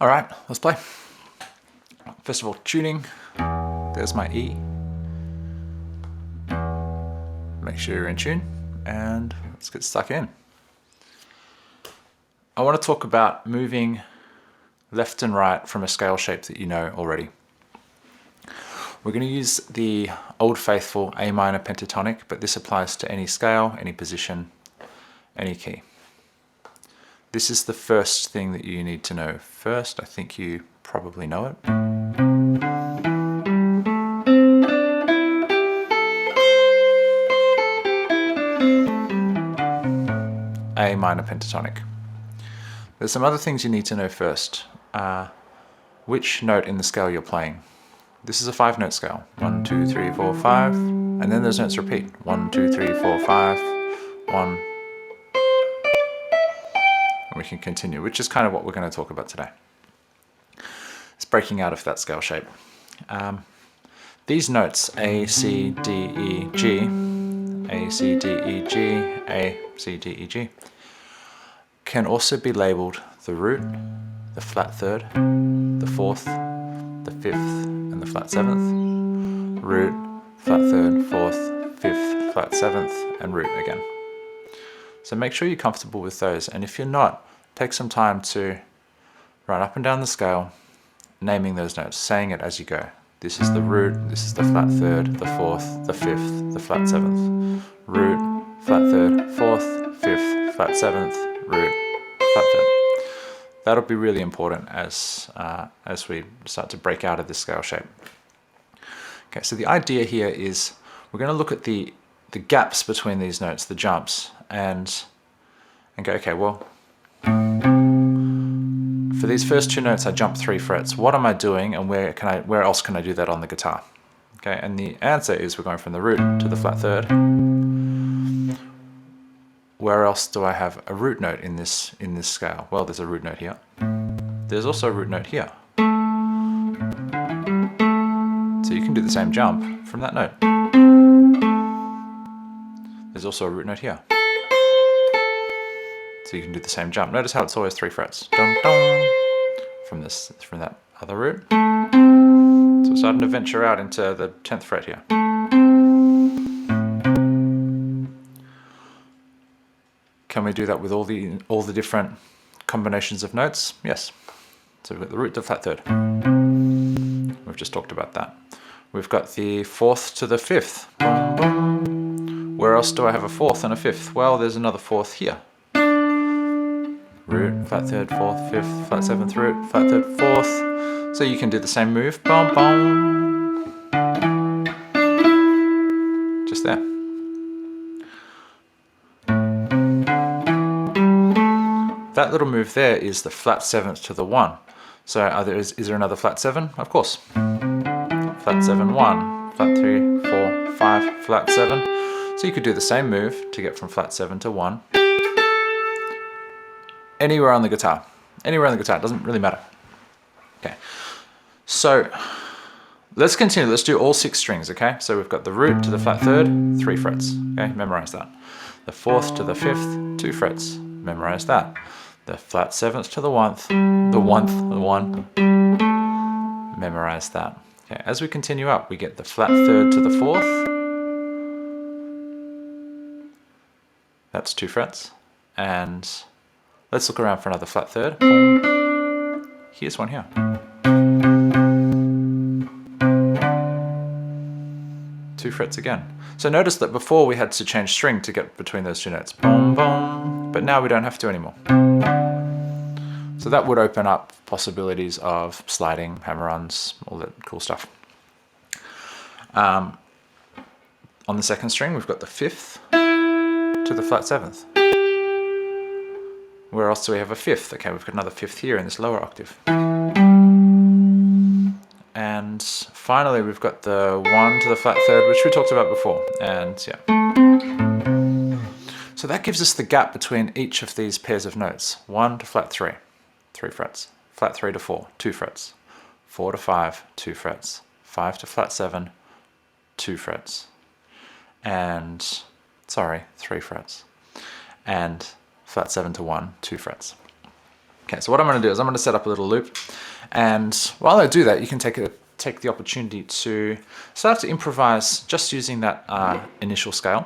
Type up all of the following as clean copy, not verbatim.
All right, let's play. First of all, tuning. There's my E. Make sure you're in tune, and let's get stuck in. I want to talk about moving left and right from a scale shape that you know already. We're going to use the old faithful A minor pentatonic, but this applies to any scale, any position, any key. This is the first thing that you need to know first. I think you probably know it. A minor pentatonic. There's some other things you need to know first. Which note in the scale you're playing. This is a 5-note scale. 1, 2, 3, 4, 5. And then those notes repeat. 1, 2, 3, 4, 5. 1. And we can continue, which is kind of what we're going to talk about today. It's breaking out of that scale shape. These notes, A, C, D, E, G, A, C, D, E, G, A, C, D, E, G, can also be labeled the root, the flat third, the fourth, the fifth, and the flat seventh, root, flat third, fourth, fifth, flat seventh, and root again. So make sure you're comfortable with those, and if you're not, take some time to run up and down the scale, naming those notes, saying it as you go. This is the root, this is the flat third, the fourth, the fifth, the flat seventh, root, flat third, fourth, fifth, flat seventh, root, flat third. That'll be really important as we start to break out of this scale shape. Okay, so the idea here is we're going to look at the gaps between these notes, the jumps, and go, okay, well, for these first two notes I jump 3 frets. What am I doing, and where else can I do that on the guitar? Okay, and the answer is we're going from the root to the flat third. Where else do I have a root note in this scale? Well, there's a root note here. There's also a root note here. So you can do the same jump from that note. There's also a root note here. So you can do the same jump. Notice how it's always 3 frets. Dum, dum, from that other root. So we're starting to venture out into the 10th fret here. Can we do that with all the different combinations of notes? Yes. So we've got the root to the flat third. We've just talked about that. We've got the 4th to the 5th. Boom, boom. Where else do I have a 4th and a 5th? Well, there's another 4th here. Root, flat third, 4th, 5th, flat 7th, root, flat third, 4th. So you can do the same move. Boom, boom. Just there. That little move there is the flat 7th to the 1. So is there another flat 7? Of course. Flat 7, 1, flat 3, 4, 5, flat 7. So you could do the same move to get from flat 7 to 1. Anywhere on the guitar. Anywhere on the guitar, it doesn't really matter. Okay. So let's continue. Let's do all 6 strings, okay? So we've got the root to the flat third, 3 frets. Okay, memorize that. The 4th to the 5th, 2 frets. Memorize that. The flat 7th to the 1th, the 1, memorize that. Okay, as we continue up, we get the flat third to the 4th. That's 2 frets. And let's look around for another flat third. Here's one here. 2 frets again. So notice that before we had to change string to get between those 2 notes. Boom, boom. But now we don't have to anymore. So that would open up possibilities of sliding, hammer-ons, all that cool stuff. On the 2nd string, we've got the 5th to the flat 7th. Where else do we have a 5th? Okay, we've got another 5th here in this lower octave. And finally, we've got the 1 to the flat third, which we talked about before. And yeah. So that gives us the gap between each of these pairs of notes. 1 to flat 3, 3 frets. Flat 3 to 4, 2 frets. 4 to 5, 2 frets. 5 to flat 7, 2 frets. And, 3 frets. And flat 7 to 1, 2 frets. Okay, so what I'm going to do is I'm going to set up a little loop, and while I do that, you can take the opportunity to start to improvise just using that initial scale.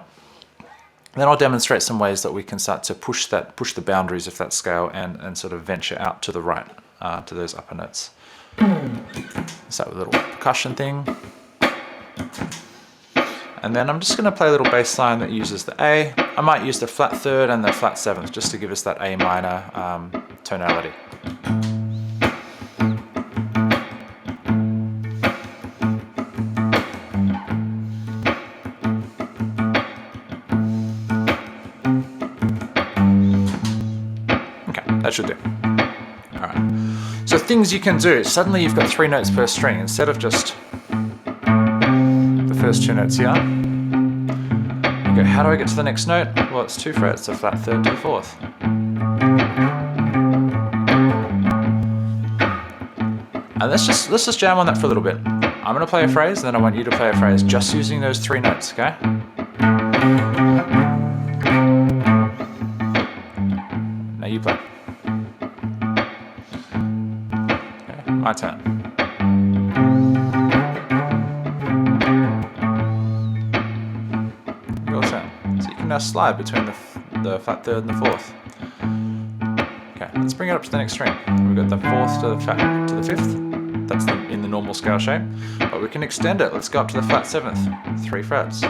Then I'll demonstrate some ways that we can start to push the boundaries of that scale and sort of venture out to the right, to those upper notes. Start with a little percussion thing. And then I'm just going to play a little bass line that uses the A. I might use the flat third and the flat seventh just to give us that A minor tonality. Okay, that should do. All right. So things you can do. Suddenly you've got 3 notes per string instead of just the first 2 notes here. You go, how do I get to the next note? Well, it's 2 frets, the flat third to the 4th. And let's just jam on that for a little bit. I'm going to play a phrase, and then I want you to play a phrase just using those 3 notes, okay? Now you play. Okay, my turn. Your turn. So you can now slide between the flat third and the 4th. Okay, let's bring it up to the next string. We've got the 4th to the 5th. That's in the normal scale shape, but we can extend it. Let's go up to the flat 7th, 3 frets.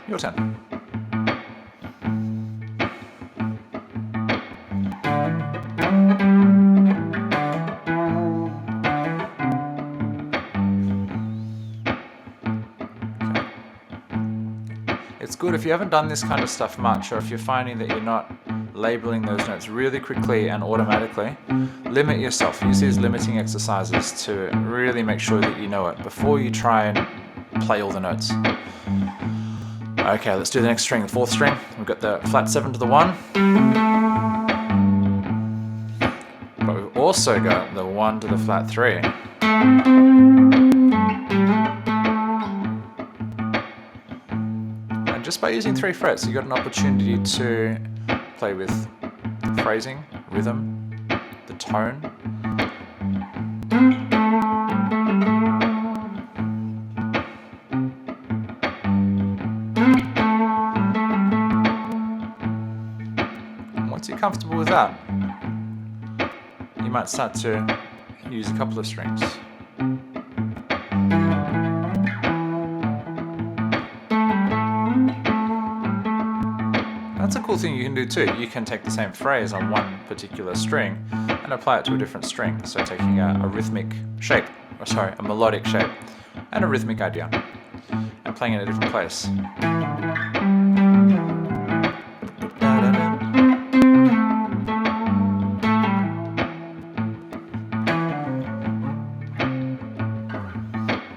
Your turn. It's good if you haven't done this kind of stuff much, or if you're finding that you're not labeling those notes really quickly and automatically, limit yourself. Use these limiting exercises to really make sure that you know it before you try and play all the notes. Okay, let's do the next string, the 4th string. We've got the flat 7 to the 1. But we've also got the 1 to the flat 3. And just by using 3 frets, you've got an opportunity to play with the phrasing, rhythm, the tone. And once you're comfortable with that, you might start to use a couple of strings. That's a cool thing you can do too. You can take the same phrase on one particular string and apply it to a different string. So taking a rhythmic shape, a melodic shape, and a rhythmic idea, and playing in a different place.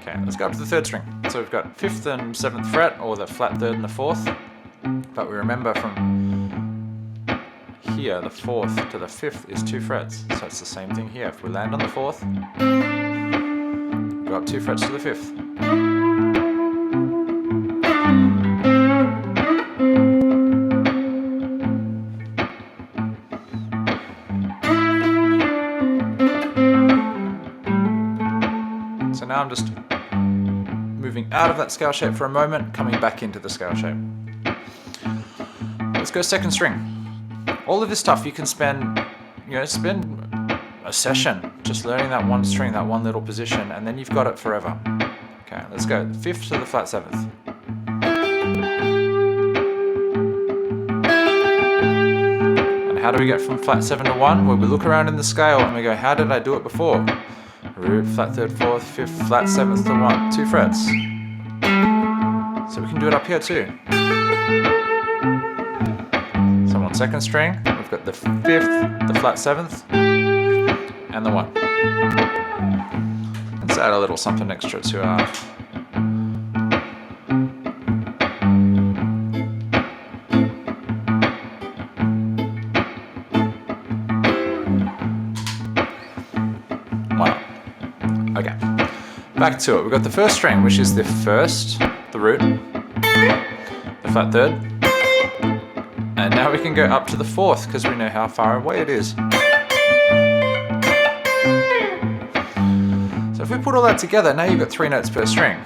Okay, let's go up to the 3rd string. So we've got 5th and 7th fret, or the flat 3rd and the 4th. But we remember from here, the 4th to the 5th is 2 frets. So it's the same thing here. If we land on the 4th, go up 2 frets to the 5th. So now I'm just moving out of that scale shape for a moment, coming back into the scale shape. Let's go 2nd string. All of this stuff you can spend a session just learning that one string, that one little position, and then you've got it forever. Okay, let's go 5th to the flat 7th. And how do we get from flat 7 to 1? Well, we look around in the scale and we go, how did I do it before? Root, flat 3rd, 4th, 5th, flat 7th to 1, 2 frets. So we can do it up here too. So on 2nd string, we've got the 5th, the flat 7th, and the 1. Let's add a little something extra to our wow. Okay, back to it. We've got the 1st string, which is the 1st, the root, the flat 3rd, And now we can go up to the 4th because we know how far away it is. So if we put all that together, now you've got 3 notes per string.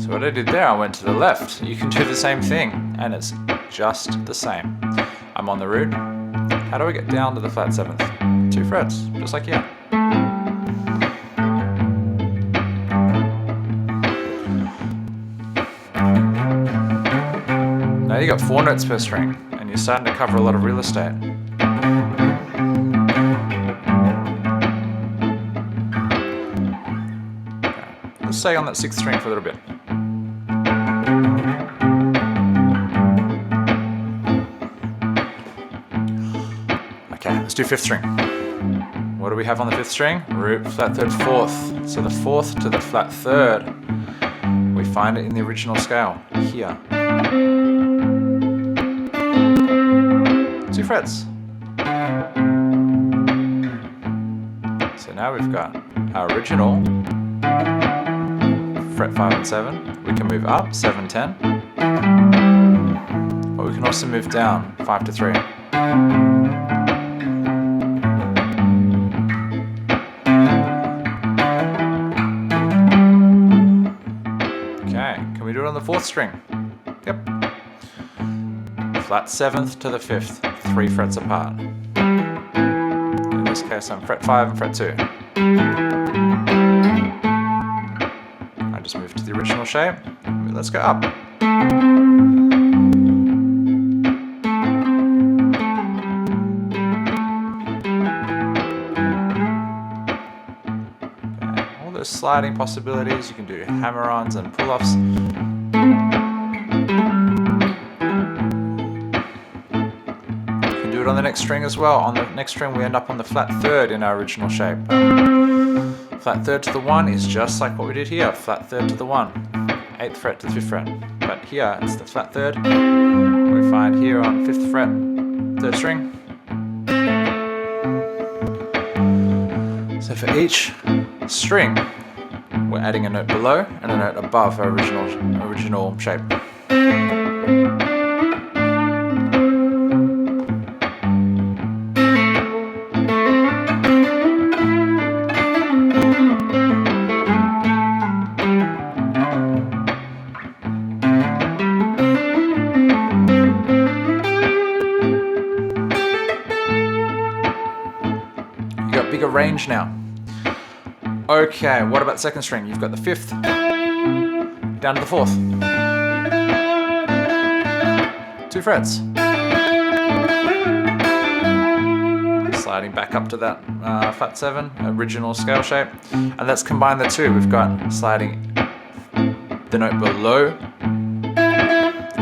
What I did there, I went to the left. You can do the same thing, and it's just the same. I'm on the root. How do I get down to the flat 7th? 2 frets, just like here. Now you got 4 notes per string, and you're starting to cover a lot of real estate. Let's stay on that 6th string for a little bit. Okay, let's do 5th string. What do we have on the 5th string? Root, flat 3rd, 4th. So the 4th to the flat 3rd, we find it in the original scale, here. 2 frets. So now we've got our original fret 5 and 7. We can move up, 7, 10. But we can also move down, 5 to 3. Can we do it on the 4th string? Yep. Flat 7th to the 5th, 3 frets apart. In this case, I'm fret 5 and fret 2. I just moved to the original shape. Let's go up. Sliding possibilities, you can do hammer-ons and pull-offs. You can do it on the next string as well. On the next string we end up on the flat 3rd in our original shape. Flat 3rd to the 1 is just like what we did here, flat 3rd to the 1, 8th fret to the 5th fret. But here it's the flat 3rd, we find here on 5th fret, 3rd string. So for each string, we're adding a note below and a note above our original shape. You got bigger range now. Okay, what about the 2nd string? You've got the 5th down to the 4th. 2 frets. Sliding back up to that flat 7, original scale shape. And let's combine the 2. We've got sliding the note below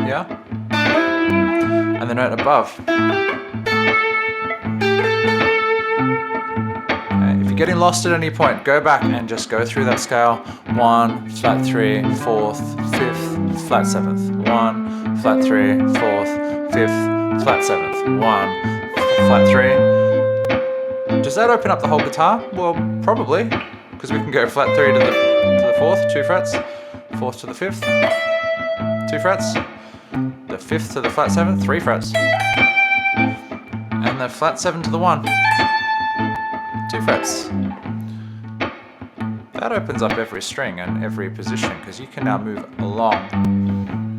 here and the note above. Getting lost at any point, go back and just go through that scale. 1, flat 3, 4th, 5th, flat 7th. 1, flat 3, 4th, 5th, flat 7th. 1, flat 3. Does that open up the whole guitar? Well, probably, because we can go flat 3 to the 4th, 2 frets. 4th to the 5th, 2 frets. The 5th to the flat 7th, 3 frets. And the flat 7 to the 1. 2 frets. That opens up every string and every position because you can now move along.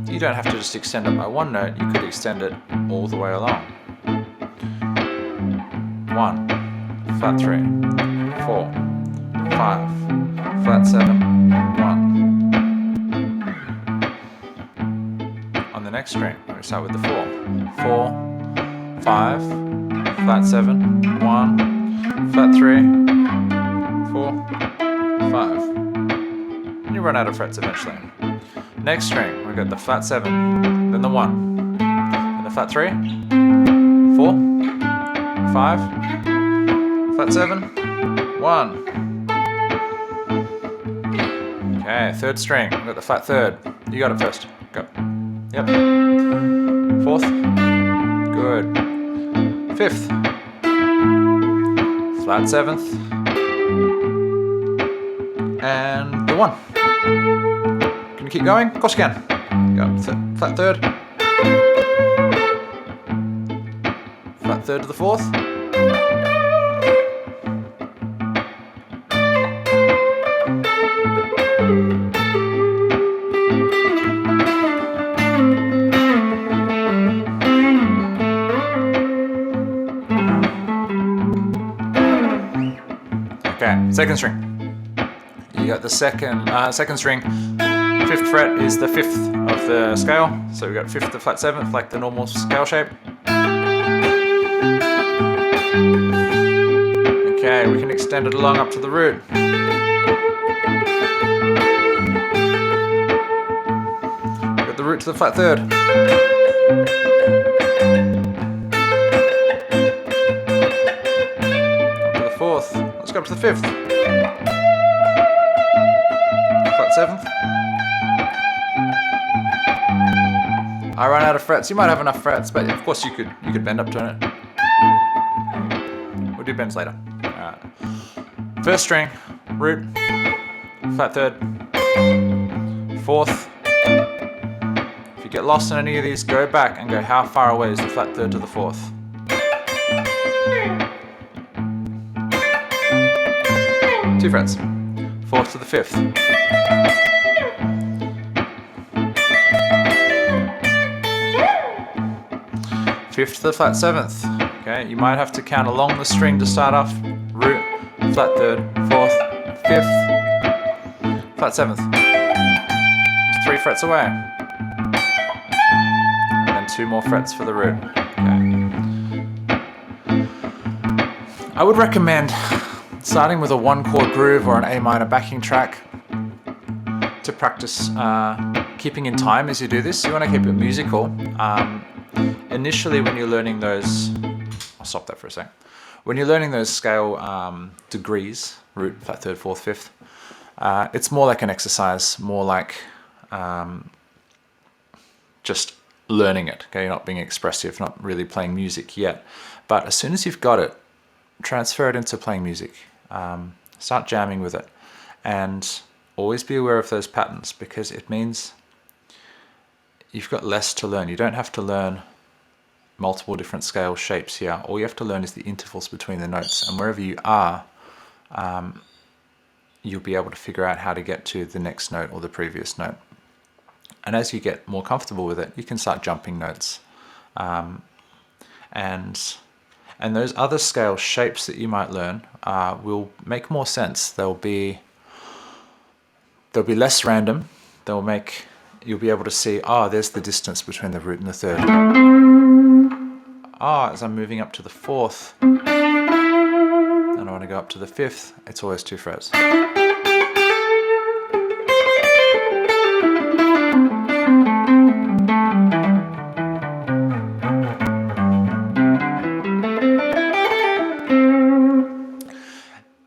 You don't have to just extend it by 1 note, you could extend it all the way along. 1, flat 3, 4, 5, flat 7, 1. On the next string, we start with the 4. 4, 5, flat 7, 1. Flat 3, 4, 5. And you run out of frets eventually. Next string, we've got the flat 7, then the 1, and the flat 3, 4, 5, flat 7, 1. Okay, third string. We've got the flat third. You got it first. Go. Yep. Fourth. Good. Fifth. Flat seventh. And the 1. Can you keep going? Of course you can. Go. Flat third. Flat third to the 4th. Okay, second string. You got the second string. 5th fret is the 5th of the scale, so we got 5th to flat 7th, like the normal scale shape. Okay, we can extend it along up to the root. We got the root to the flat 3rd. Up to the 4th. Let's go up to the 5th. Flat 7th. I run out of frets. You might have enough frets, but of course you could bend up to it. We'll do bends later. Alright. First string, root, flat 3rd, 4th. If you get lost in any of these, go back and go how far away is the flat 3rd to the 4th. Two frets. 4th to the 5th. 5th to the flat 7th. Okay, you might have to count along the string to start off. Root, flat 3rd, 4th, 5th, flat 7th. It's 3 frets away. And then 2 more frets for the root. Okay. I would recommend starting with a 1-chord groove or an A minor backing track to practice keeping in time as you do this. You want to keep it musical. Initially when you're learning those, I'll stop that for a sec. When you're learning those scale degrees, root, flat 3rd, 4th, 5th, it's more like an exercise, more like just learning it. Okay, you're not being expressive, not really playing music yet. But as soon as you've got it, transfer it into playing music. Start jamming with it. And always be aware of those patterns, because it means you've got less to learn. You don't have to learn multiple different scale shapes here. All you have to learn is the intervals between the notes, and wherever you are, you'll be able to figure out how to get to the next note or the previous note. And as you get more comfortable with it, you can start jumping notes. And those other scale shapes that you might learn will make more sense. They'll be less random. You'll be able to see, there's the distance between the root and the 3rd. As I'm moving up to the 4th, and I want to go up to the 5th, it's always 2 frets.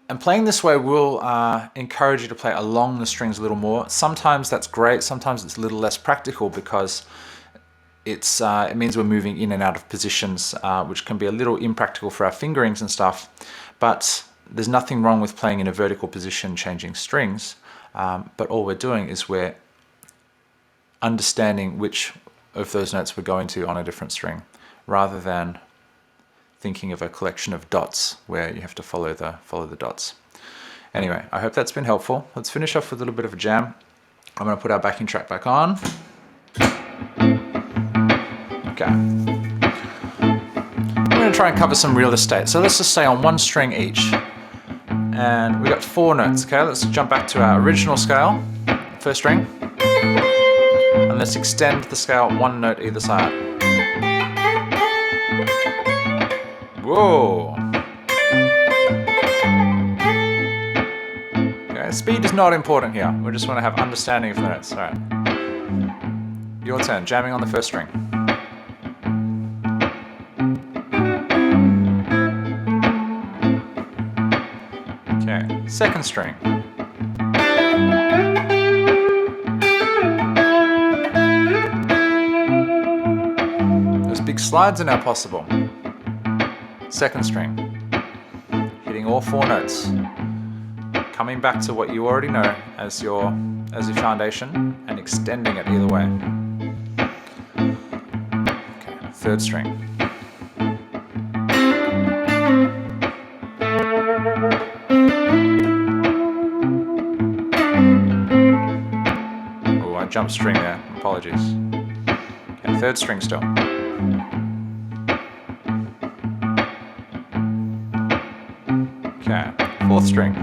And playing this way will encourage you to play along the strings a little more. Sometimes that's great, sometimes it's a little less practical, because it means we're moving in and out of positions, which can be a little impractical for our fingerings and stuff. But there's nothing wrong with playing in a vertical position, changing strings. But all we're doing is we're understanding which of those notes we're going to on a different string, rather than thinking of a collection of dots where you have to follow the dots. Anyway, I hope that's been helpful. Let's finish off with a little bit of a jam. I'm going to put our backing track back on. Okay. I'm going to try and cover some real estate. So let's just say on 1 string each. And we got 4 notes. Okay, let's jump back to our original scale, first string. And let's extend the scale 1 note either side. Whoa. Okay, speed is not important here. We just want to have understanding of the notes. All right. Your turn, jamming on the first string. Okay, second string. slides are now possible. Second string, hitting all 4 notes, coming back to what you already know as your foundation and extending it either way. Okay, third string. Oh, I jumped string there, apologies. Okay, third string still. Okay, fourth string.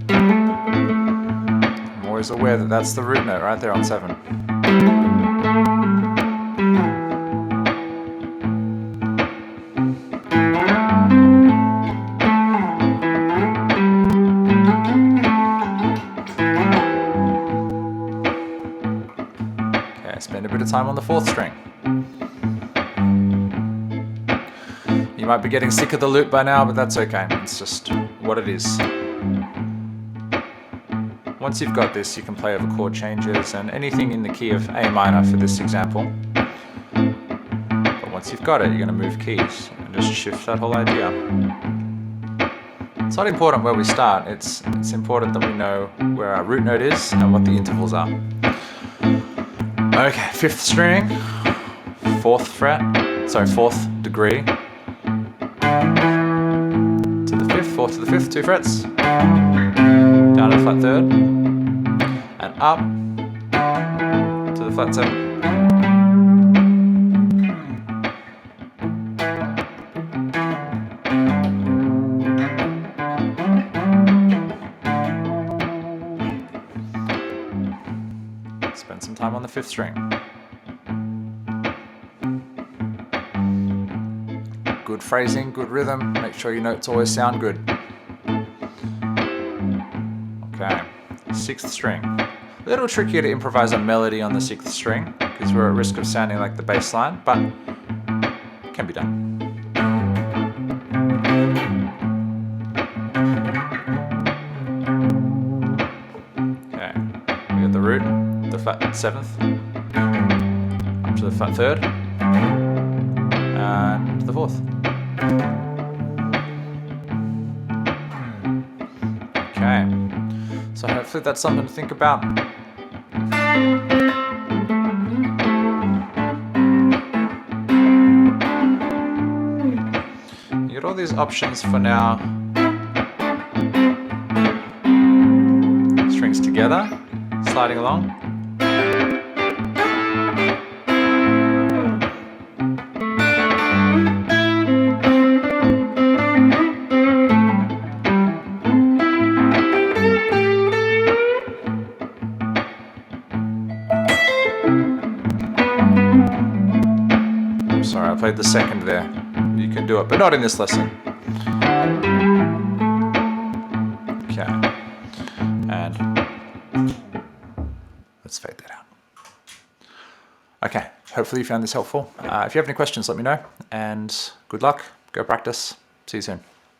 I'm always aware that that's the root note right there on 7. Okay, spend a bit of time on the 4th string. You might be getting sick of the loop by now, but that's okay. It's just what it is. Once you've got this, you can play over chord changes and anything in the key of A minor for this example. But once you've got it, you're going to move keys and just shift that whole idea. It's not important where we start, it's important that we know where our root note is and what the intervals are. Okay, 5th string, 4th fret, sorry, 4th degree. To the 5th, 4th to the 5th, 2 frets. Down to the flat 3rd. And up to the flat 7. Spend some time on the 5th string. Good phrasing, good rhythm, make sure your notes always sound good. Okay, 6th string. A little trickier to improvise a melody on the 6th string because we're at risk of sounding like the bass line, but it can be done. Okay, we got the root, the flat 7th, up to the flat 3rd, and the 4th. Okay, so hopefully that's something to think about. You get all these options for now. Strings together, sliding along. Sorry, I played the 2nd there. You can do it, but not in this lesson. Okay. And let's fade that out. Okay, hopefully you found this helpful. If you have any questions, let me know. And good luck. Go practice. See you soon.